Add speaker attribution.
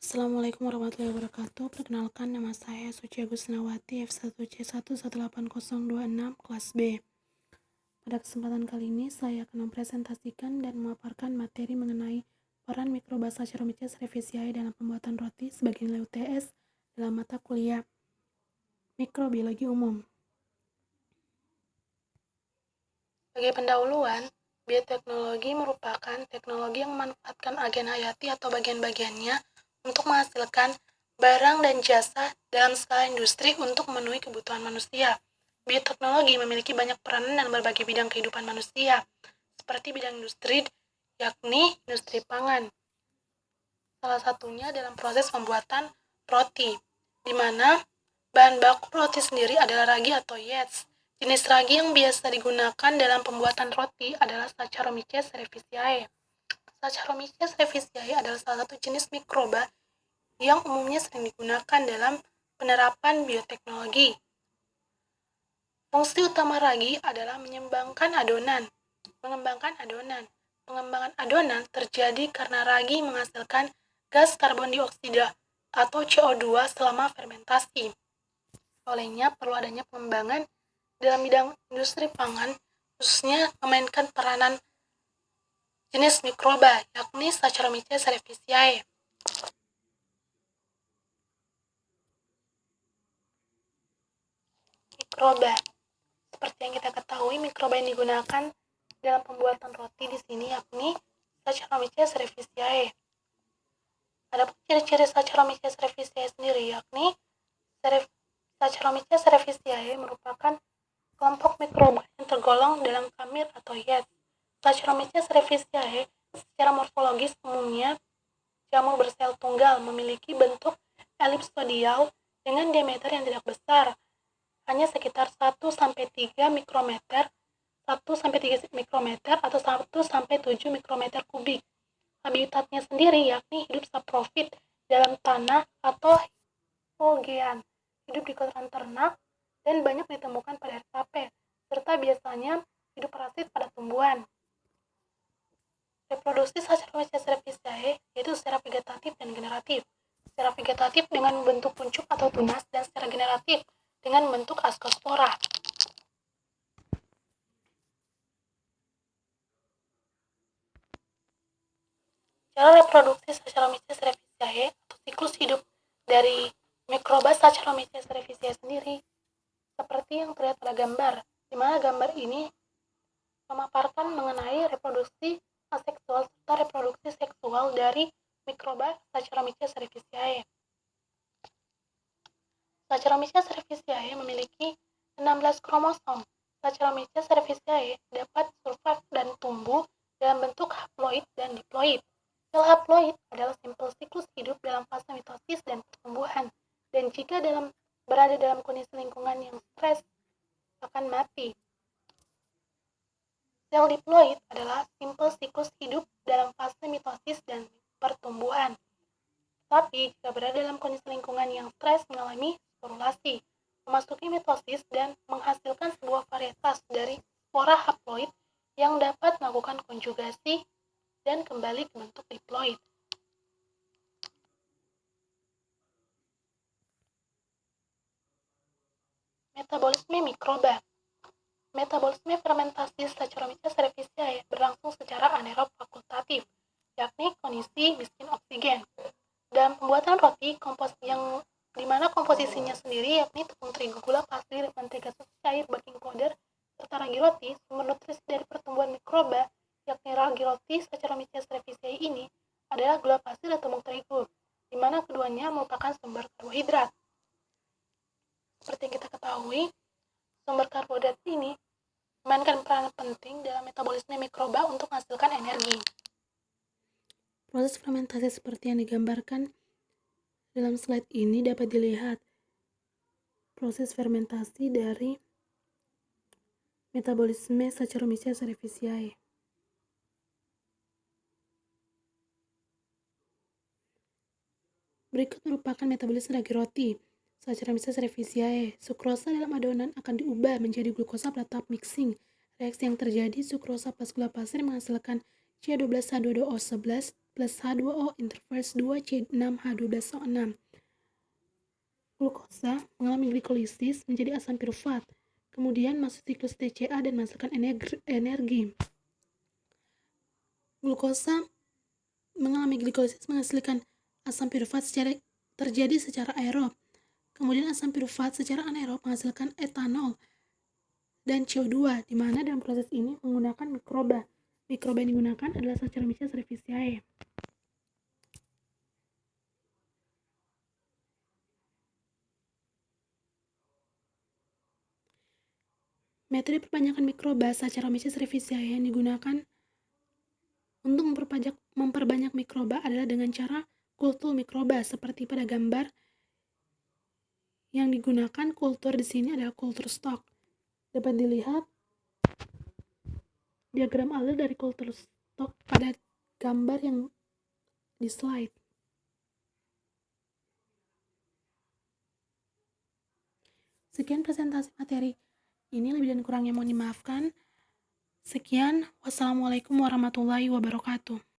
Speaker 1: Assalamualaikum warahmatullahi wabarakatuh. Perkenalkan, nama saya Suci Agustinawati, F1C1180226, kelas B. Pada kesempatan kali ini, saya akan mempresentasikan dan memaparkan materi mengenai peran mikroba Saccharomyces cerevisiae dalam pembuatan roti sebagai nilai UTS dalam mata kuliah Mikrobiologi Umum. Sebagai pendahuluan, bioteknologi merupakan teknologi yang memanfaatkan agen hayati atau bagian-bagiannya untuk menghasilkan barang dan jasa dalam skala industri untuk memenuhi kebutuhan manusia. Bioteknologi memiliki banyak peranan dalam berbagai bidang kehidupan manusia, seperti bidang industri, yakni industri pangan. Salah satunya dalam proses pembuatan roti, di mana bahan baku roti sendiri adalah ragi atau yeast. Jenis ragi yang biasa digunakan dalam pembuatan roti adalah Saccharomyces cerevisiae. Saccharomyces cerevisiae adalah salah satu jenis mikroba yang umumnya sering digunakan dalam penerapan bioteknologi. Fungsi utama ragi adalah mengembangkan adonan. Pengembangan adonan terjadi karena ragi menghasilkan gas karbon dioksida atau CO2 selama fermentasi. Olehnya perlu adanya pengembangan dalam bidang industri pangan, khususnya memainkan peranan jenis mikroba, yakni Saccharomyces cerevisiae. Mikroba. Seperti yang kita ketahui, mikroba yang digunakan dalam pembuatan roti di sini yakni Saccharomyces cerevisiae. Ada ciri-ciri Saccharomyces cerevisiae sendiri, yakni Saccharomyces cerevisiae merupakan kelompok mikroba yang tergolong dalam kamir atau yeast. Saccharomyces cerevisiae secara morfologis umumnya jamur bersel tunggal, memiliki bentuk elipsoidal dengan diameter yang tidak besar, hanya sekitar 1-3 mikrometer, 1-3 mikrometer atau 1-7 mikrometer kubik. Habitatnya sendiri yakni hidup saprofit dalam tanah atau hipogean, hidup di kotoran ternak, dan banyak ditemukan pada air tape, serta biasanya hidup parasit pada tumbuhan. Reproduksi Saccharomyces cerevisiae yaitu secara vegetatif dan generatif. Secara vegetatif dengan membentuk kuncup atau tunas, dan secara generatif dengan membentuk askospora. Cara reproduksi Saccharomyces cerevisiae atau siklus hidup dari mikroba Saccharomyces cerevisiae sendiri seperti yang terlihat pada gambar, di mana gambar ini memaparkan mengenai reproduksi aseksual serta reproduksi seksual dari mikroba Saccharomyces cerevisiae. Saccharomyces cerevisiae memiliki 16 kromosom. Saccharomyces cerevisiae dapat survive dan tumbuh dalam bentuk haploid dan diploid. Sel haploid adalah simpel siklus hidup dalam fase mitosis dan pertumbuhan, dan jika berada dalam kondisi lingkungan yang stres akan mati. Sel diploid adalah simpel siklus hidup dalam fase mitosis dan pertumbuhan. Tapi jika berada dalam kondisi lingkungan yang stres mengalami sporulasi, memasuki mitosis dan menghasilkan sebuah varietas dari spora haploid yang dapat melakukan konjugasi dan kembali ke bentuk diploid. Metabolisme mikroba. Metabolisme fermentasi Saccharomyces cerevisiae berlangsung secara anaerob fakultatif, yakni kondisi miskin oksigen. Dalam pembuatan roti, di mana komposisinya sendiri yakni tepung terigu, gula pasir, mentega susu cair, baking powder, serta ragi roti, sumber nutrisi dari pertumbuhan mikroba, yakni ragi roti Saccharomyces cerevisiae ini adalah gula pasir dan tepung terigu, di mana keduanya merupakan sumber karbohidrat. Seperti yang kita ketahui, sumber karbohidrat ini memainkan peran penting dalam metabolisme mikroba untuk menghasilkan energi. Proses fermentasi seperti yang digambarkan dalam slide ini dapat dilihat proses fermentasi dari metabolisme Saccharomyces cerevisiae. Berikut merupakan metabolisme ragi roti Saccharomyces cerevisiae. Sukrosa dalam adonan akan diubah menjadi glukosa pada tahap mixing. Reaksi yang terjadi, sukrosa plus gula pasir menghasilkan C12H22O11 plus H2O interface 2C6H12O6. Glukosa mengalami glikolisis menjadi asam piruvat, kemudian masuk siklus TCA dan menghasilkan energi. Glukosa mengalami glikolisis menghasilkan asam piruvat terjadi secara aerob. Kemudian asam piruvat secara anaerob menghasilkan etanol dan CO2, di mana dalam proses ini menggunakan mikroba. Mikroba yang digunakan adalah Saccharomyces cerevisiae. Metode perbanyakan mikroba Saccharomyces cerevisiae yang digunakan untuk memperbanyak mikroba adalah dengan cara kultur mikroba, seperti pada gambar yang digunakan kultur di sini adalah kultur stok. Dapat dilihat diagram alur dari kultur stok pada gambar yang di slide. Sekian presentasi materi ini, lebih dan kurangnya mohon dimaafkan. Sekian, wassalamualaikum warahmatullahi wabarakatuh.